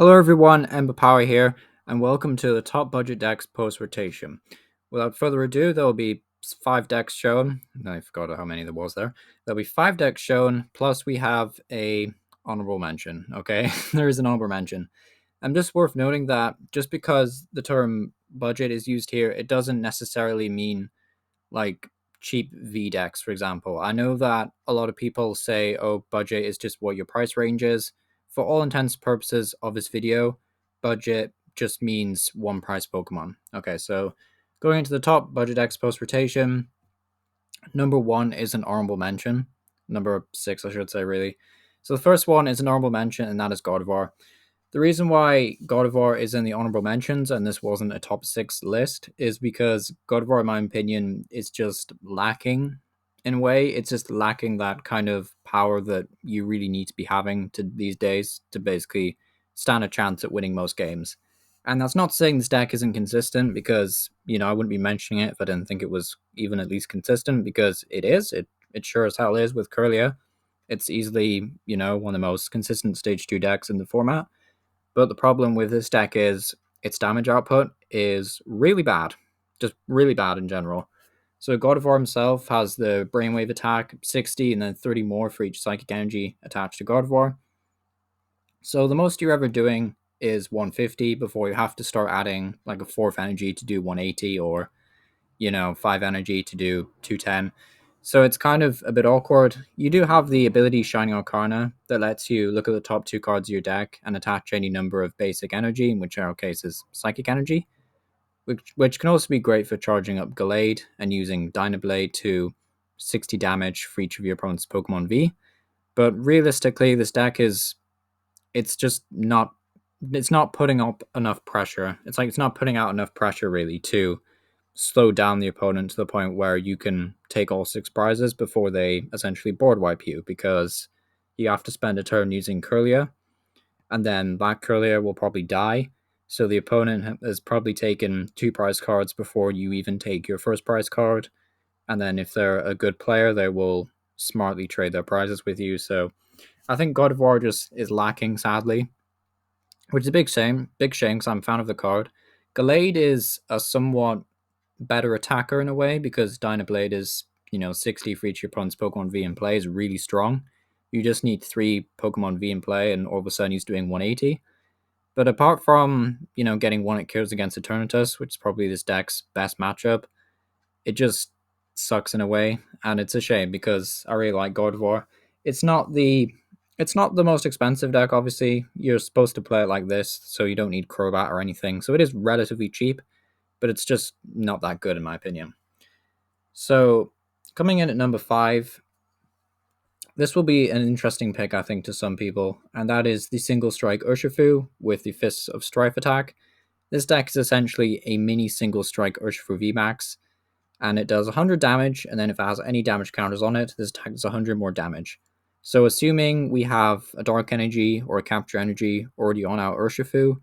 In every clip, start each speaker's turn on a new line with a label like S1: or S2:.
S1: Hello everyone, Ember Power here, and welcome to the top budget decks post rotation. Without further ado, there will be 5 decks shown. I forgot how many there was there. There'll be 5 decks shown, plus we have a honorable mention. Okay, there is an honorable mention. And just worth noting that just because the term budget is used here, it doesn't necessarily mean like cheap V decks, for example. I know that a lot of people say, oh, budget is just what your price range is. For all intents and purposes of this video, budget just means one price Pokemon. Okay, so going into the top budget decks post rotation, number 1 is an honorable mention. Number 6, I should say, really. So the first one is an honorable mention, and that is Gardevoir. The reason why Gardevoir is in the honorable mentions and this wasn't a top 6 list is because Gardevoir, in my opinion, is just lacking in a way. It's just lacking that kind of power that you really need to be having to these days to basically stand a chance at winning most games. And that's not saying this deck isn't consistent because, I wouldn't be mentioning it if I didn't think it was even at least consistent because it is. It sure as hell is with Curlia. It's easily, one of the most consistent stage 2 decks in the format. But the problem with this deck is its damage output is really bad, just really bad in general. So Gardevoir himself has the Brainwave attack, 60, and then 30 more for each Psychic Energy attached to Gardevoir. So the most you're ever doing is 150 before you have to start adding like a 4th energy to do 180 or, 5 energy to do 210. So it's kind of a bit awkward. You do have the ability Shining Arcana that lets you look at the top 2 cards of your deck and attach any number of basic energy, in which in our case is Psychic Energy, which can also be great for charging up Gallade and using Dynablade to 60 damage for each of your opponent's Pokemon V. But realistically, this deck is it's just not it's not putting up enough pressure. It's not putting out enough pressure really to slow down the opponent to the point where you can take all 6 prizes before they essentially board wipe you, because you have to spend a turn using Curlia, and then that Curlia will probably die. So the opponent has probably taken 2 prize cards before you even take your first prize card. And then if they're a good player, they will smartly trade their prizes with you. So I think God of War just is lacking, sadly, which is a big shame. Big shame because I'm a fan of the card. Gallade is a somewhat better attacker in a way because Dynablade is, 60 for each of your opponent's Pokemon V in play is really strong. You just need 3 Pokemon V in play and all of a sudden he's doing 180. But apart from, getting 1 at kills against Eternatus, which is probably this deck's best matchup, it just sucks in a way. And it's a shame because I really like God of War. It's not the it's not the most expensive deck, obviously. You're supposed to play it like this, so you don't need Crobat or anything. So it is relatively cheap, but it's just not that good in my opinion. So coming in at number 5, this will be an interesting pick, I think, to some people, and that is the single strike Urshifu with the Fists of Strife attack. This deck is essentially a mini single strike Urshifu VMAX, and it does 100 damage, and then if it has any damage counters on it, this attack does 100 more damage. So assuming we have a Dark Energy or a Capture Energy already on our Urshifu,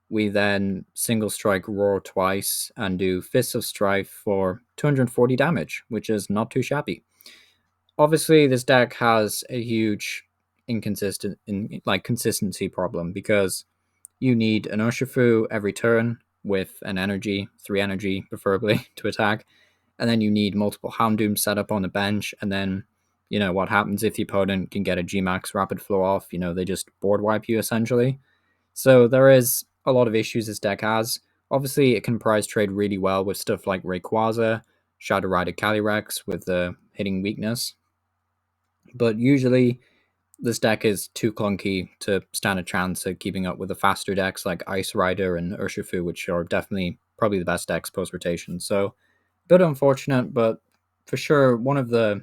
S1: we then single strike Roar twice and do Fists of Strife for 240 damage, which is not too shabby. Obviously, this deck has a huge consistency problem because you need an Urshifu every turn with an energy, 3 energy preferably, to attack, and then you need multiple Houndoom set up on the bench, and then what happens if the opponent can get a Gmax Rapid Flow off? They just board wipe you essentially. So there is a lot of issues this deck has. Obviously, it can prize trade really well with stuff like Rayquaza, Shadow Rider Calyrex with the hitting weakness. But usually, this deck is too clunky to stand a chance at keeping up with the faster decks like Ice Rider and Urshifu, which are definitely probably the best decks post rotation. So, a bit unfortunate, but for sure one of a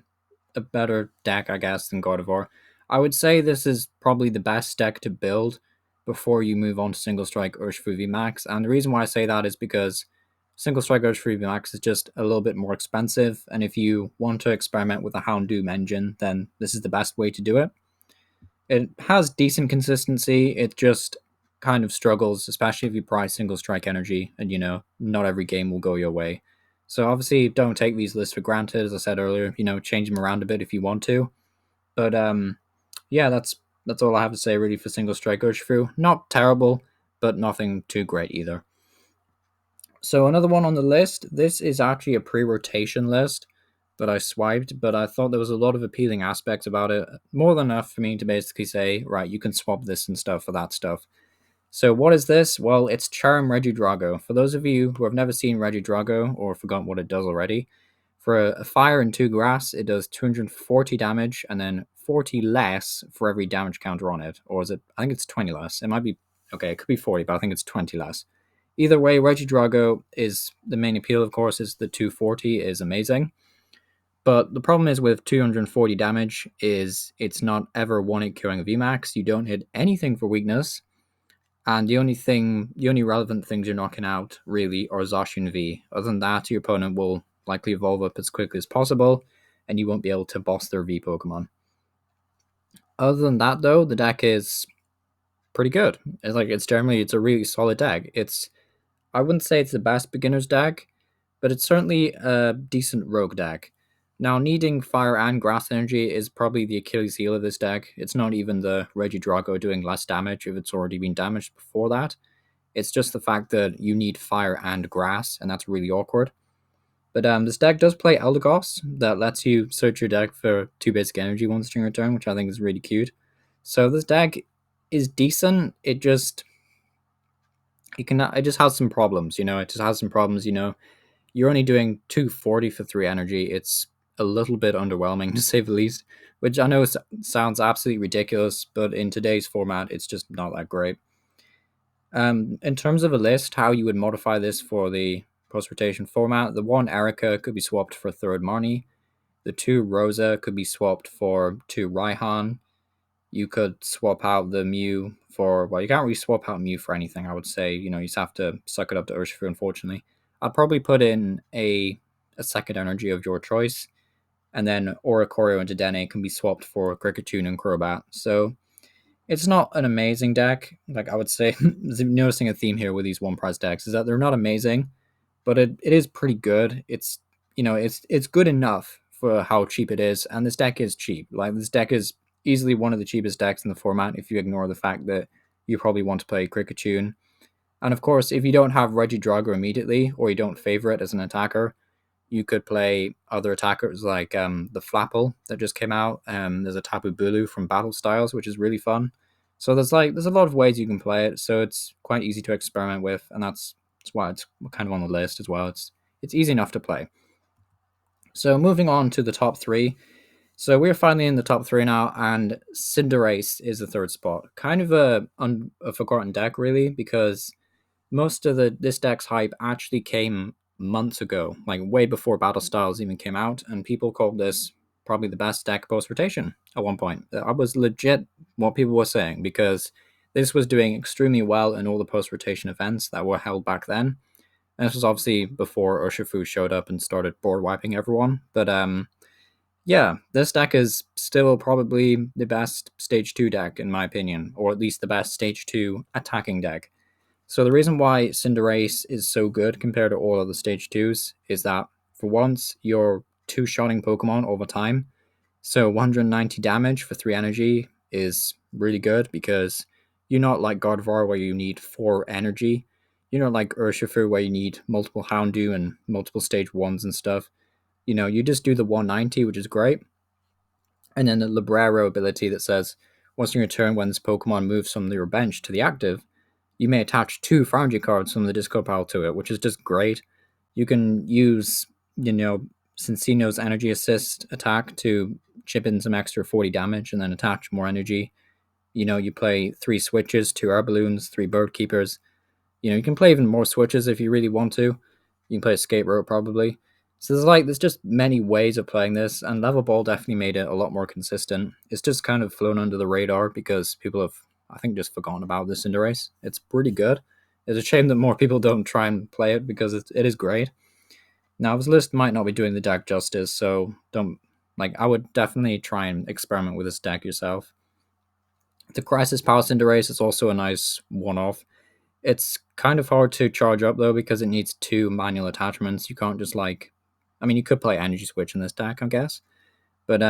S1: better deck, I guess, than God of War. I would say this is probably the best deck to build before you move on to Single Strike Urshifu VMAX. And the reason why I say that is because Single Strike Urshifu VMAX is just a little bit more expensive. And if you want to experiment with a Houndoom engine, then this is the best way to do it. It has decent consistency. It just kind of struggles, especially if you price Single Strike Energy, and not every game will go your way. So obviously, don't take these lists for granted. As I said earlier, change them around a bit if you want to. But yeah, that's That's all I have to say really for single strike Urshifu. Not terrible, but nothing too great either. So another one on the list. This is actually a pre-rotation list that I swiped, but I thought there was a lot of appealing aspects about it. More than enough for me to basically say, right, you can swap this and stuff for that stuff. So what is this? Well, it's Charm Regidrago. For those of you who have never seen Regidrago or forgotten what it does already, for a fire and 2 grass, it does 240 damage and then 40 less for every damage counter on it. Or is it? I think it's 20 less. It might be, okay, it could be 40, but I think it's 20 less. Either way, Regidrago is the main appeal, of course, is the 240 is amazing. But the problem is with 240 damage is it's not ever one-hit killing of VMAX. You don't hit anything for weakness. And the only relevant things you're knocking out really are Zacian V. Other than that, your opponent will likely evolve up as quickly as possible, and you won't be able to boss their V Pokemon. Other than that, though, the deck is pretty good. It's a really solid deck. I wouldn't say it's the best beginner's deck, but it's certainly a decent rogue deck. Now, needing fire and grass energy is probably the Achilles heel of this deck. It's not even the Regidrago doing less damage if it's already been damaged before that. It's just the fact that you need fire and grass, and that's really awkward. But this deck does play Eldegoss that lets you search your deck for 2 basic energy once during your turn, which I think is really cute. So this deck is decent. It just has some problems, It just has some problems, You're only doing 240 for 3 energy. It's a little bit underwhelming to say the least, which I know sounds absolutely ridiculous, but in today's format, it's just not that great. In terms of a list, how you would modify this for the post-rotation format, the 1 Erica could be swapped for 3rd Marnie. The 2 Rosa could be swapped for 2 Raihan. You could swap out the Mew for, well, you can't really swap out Mew for anything, I would say. You just have to suck it up to Urshifu, unfortunately. I'd probably put in a second energy of your choice, and then Oricorio and Dedenne can be swapped for Kricketune and Crobat. So it's not an amazing deck. Like I would say, noticing a theme here with these 1 price decks is that they're not amazing, but it is pretty good. It's good enough for how cheap it is, and this deck is cheap. Like this deck is easily one of the cheapest decks in the format if you ignore the fact that you probably want to play Kricketune. And of course, if you don't have Regidrago immediately, or you don't favor it as an attacker, you could play other attackers like the Flapple that just came out. There's a Tapu Bulu from Battle Styles, which is really fun. So there's a lot of ways you can play it. So it's quite easy to experiment with, and that's why it's kind of on the list as well. It's easy enough to play. So moving on to the top 3. So we're finally in the top 3 now, and Cinderace is the 3rd spot. Kind of a forgotten deck, really, because most of this deck's hype actually came months ago, like way before Battle Styles even came out, and people called this probably the best deck post rotation at one point. I was legit what people were saying, because this was doing extremely well in all the post rotation events that were held back then. And this was obviously before Urshifu showed up and started board wiping everyone. But yeah, this deck is still probably the best Stage 2 deck, in my opinion, or at least the best Stage 2 attacking deck. So the reason why Cinderace is so good compared to all other Stage 2s is that, for once, you're 2-shotting Pokemon over time. So 190 damage for 3 energy is really good, because you're not like Gardevoir where you need 4 energy. You're not like Urshifu where you need multiple Houndoom and multiple Stage 1s and stuff. You just do the 190, which is great. And then the Librero ability that says, once in your turn, when this Pokemon moves from your bench to the active, you may attach 2 Foundry cards from the discard pile to it, which is just great. You can use, Cincino's Energy Assist attack to chip in some extra 40 damage and then attach more energy. You play 3 switches, 2 air balloons, 3 bird keepers. You can play even more switches if you really want to. You can play Escape Rope probably. So there's just many ways of playing this, and Level Ball definitely made it a lot more consistent. It's just kind of flown under the radar because people have, I think, just forgotten about this Cinderace. It's pretty good. It's a shame that more people don't try and play it, because it is great. Now, this list might not be doing the deck justice, so I would definitely try and experiment with this deck yourself. The Crisis Power Cinderace is also a nice one-off. It's kind of hard to charge up, though, because it needs 2 manual attachments. You can't just you could play Energy Switch in this deck, I guess. But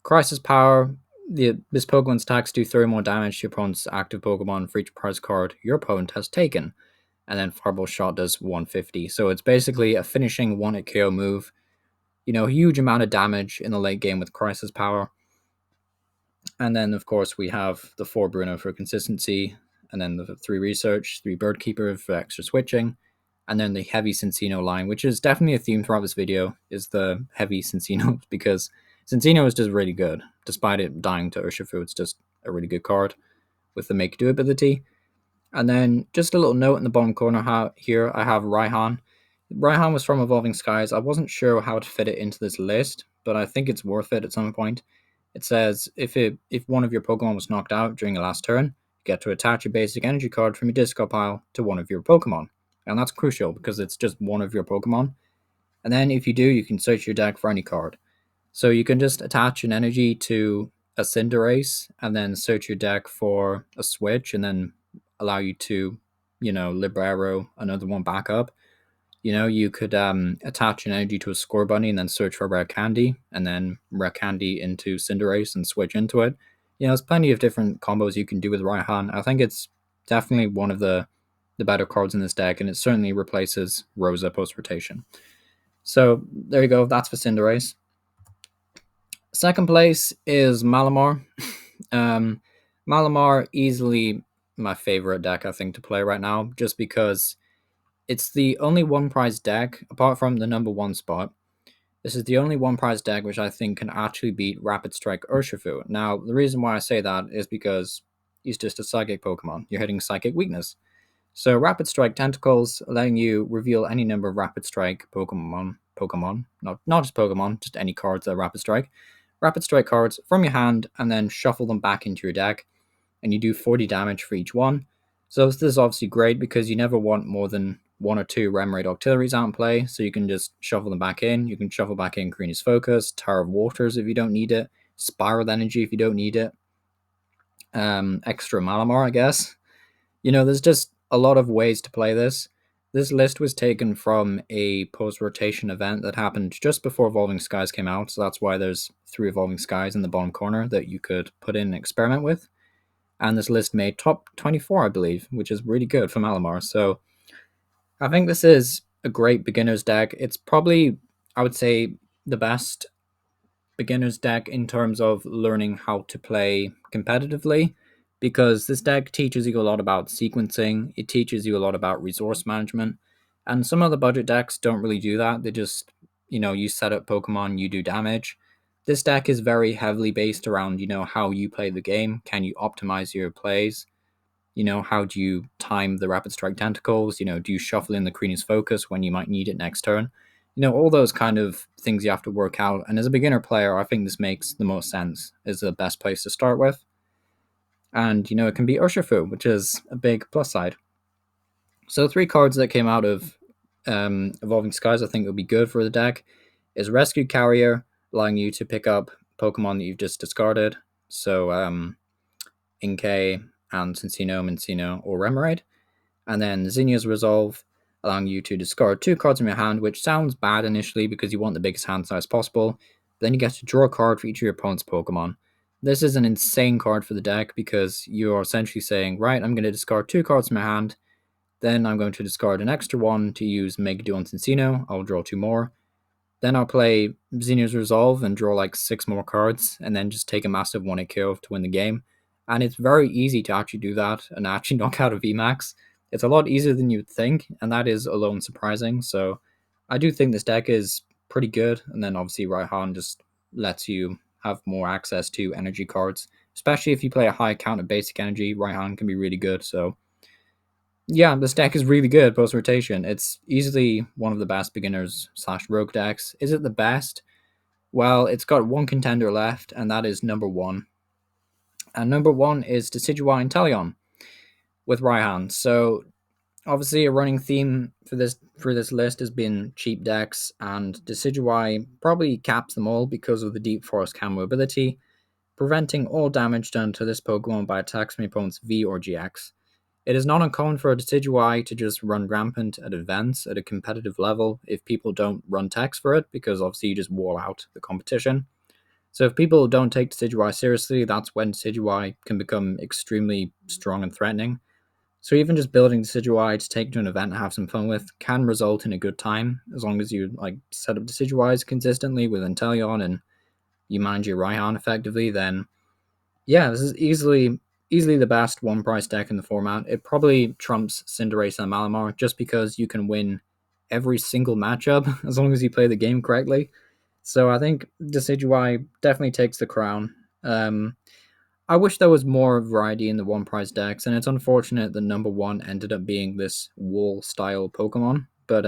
S1: Crisis Power, this Pokemon's attacks do 30 more damage to your opponent's active Pokemon for each prize card your opponent has taken. And then Fireball Shot does 150. So it's basically a finishing one-hit KO move. Huge amount of damage in the late game with Crisis Power. And then, of course, we have the 4 Bruno for consistency, and then the 3 Research, 3 Birdkeeper for extra switching, and then the heavy Cincino line, which is definitely a theme throughout this video, is the heavy Cincino, because Cincino is just really good. Despite it dying to Urshifu, it's just a really good card with the Make Do ability. And then just a little note in the bottom corner here, I have Raihan. Raihan was from Evolving Skies. I wasn't sure how to fit it into this list, but I think it's worth it at some point. It says if one of your Pokemon was knocked out during your last turn, you get to attach a basic energy card from your discard pile to one of your Pokemon. And that's crucial because it's just one of your Pokemon. And then if you do, you can search your deck for any card. So you can just attach an energy to a Cinderace and then search your deck for a switch and then allow you to, Librero another one back up. You could attach an energy to a Score Bunny and then search for Rare Candy, and then Rare Candy into Cinderace and switch into it. There's plenty of different combos you can do with Raihan. I think it's definitely one of the better cards in this deck, and it certainly replaces Rosa post-rotation. So there you go, that's for Cinderace. Second place is Malamar. Malamar, easily my favorite deck, I think, to play right now, just because it's the only one prize deck, apart from the number 1 spot. This is the only one prize deck which I think can actually beat Rapid Strike Urshifu. Now, the reason why I say that is because he's just a Psychic Pokemon. You're hitting Psychic Weakness. So Rapid Strike Tentacles, allowing you reveal any number of Rapid Strike Pokemon, not just Pokemon, just any cards that are Rapid Strike. Rapid Strike cards from your hand, and then shuffle them back into your deck, and you do 40 damage for each one. So this is obviously great because you never want more than 1 or 2 Remoraid Octilleries out in play, so you can just shuffle them back in. You can shuffle back in Karina's Focus, Tower of Waters if you don't need it, Spiral Energy if you don't need it, extra Malamar, I guess. There's just a lot of ways to play this. This list was taken from a post-rotation event that happened just before Evolving Skies came out, so that's why there's 3 Evolving Skies in the bottom corner that you could put in and experiment with. And this list made top 24, I believe, which is really good for Malamar. So I think this is a great beginner's deck. It's probably, I would say, the best beginner's deck in terms of learning how to play competitively, because this deck teaches you a lot about sequencing, it teaches you a lot about resource management, and some of the budget decks don't really do that. They just, you set up Pokemon, you do damage. This deck is very heavily based around, how you play the game. Can you optimize your plays? How do you time the Rapid Strike Tentacles? Do you shuffle in the Kreeny's Focus when you might need it next turn? All those kind of things you have to work out. And as a beginner player, I think this makes the most sense. Is the best place to start with. And, it can be Urshifu, which is a big plus side. So 3 cards that came out of Evolving Skies I think would be good for the deck is Rescue Carrier, allowing you to pick up Pokemon that you've just discarded. So Inkay and Mincino, or Remoraid. And then Zinnia's Resolve, allowing you to discard 2 cards from your hand, which sounds bad initially because you want the biggest hand size possible. But then you get to draw a card for each of your opponent's Pokemon. This is an insane card for the deck because you are essentially saying, right, I'm going to discard 2 cards from my hand, then I'm going to discard an extra one to use Make Do on Cincino. I'll draw 2 more. Then I'll play Zinnia's Resolve and draw like 6 more cards, and then just take a massive 1-hit KO to win the game. And it's very easy to actually do that and actually knock out a VMAX. It's a lot easier than you'd think, and that is alone surprising. So I do think this deck is pretty good. And then obviously Raihan just lets you have more access to energy cards, especially if you play a high count of basic energy. Raihan can be really good. So yeah, this deck is really good post rotation. It's easily one of the best beginners / rogue decks. Is it the best? Well, it's got one contender left, and that is number 1. And number 1 is Deciduous Inteleon with Raihan. So obviously a running theme for this list has been cheap decks, and Deciduous probably caps them all because of the Deep Forest camo ability, preventing all damage done to this Pokemon by attacks from your opponent's V or GX. It is not uncommon for a Deciduous to just run rampant at events at a competitive level if people don't run techs for it, because obviously you just wall out the competition. So if people don't take Decidueye seriously, that's when Decidueye can become extremely strong and threatening. So even just building Decidueye to take to an event and have some fun with can result in a good time, as long as you like set up Decidueyes consistently with Inteleon and you manage your Raihan effectively, then yeah, this is easily the best one price deck in the format. It probably trumps Cinderace and Malamar just because you can win every single matchup as long as you play the game correctly. So I think Decidueye definitely takes the crown. I wish there was more variety in the one price decks, and it's unfortunate that number one ended up being this wall style Pokemon, but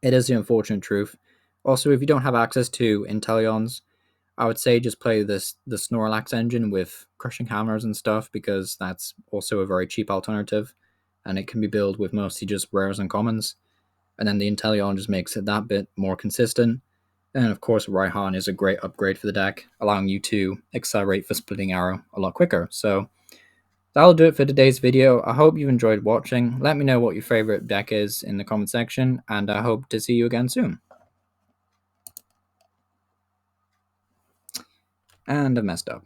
S1: it is the unfortunate truth. Also, if you don't have access to Inteleons, I would say just play the Snorlax engine with crushing hammers and stuff because that's also a very cheap alternative, and it can be built with mostly just rares and commons. And then the Inteleon just makes it that bit more consistent. And of course, Raihan is a great upgrade for the deck, allowing you to accelerate for Splitting Arrow a lot quicker. So that'll do it for today's video. I hope you enjoyed watching. Let me know what your favorite deck is in the comment section, and I hope to see you again soon. And I messed up.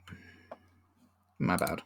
S1: My bad.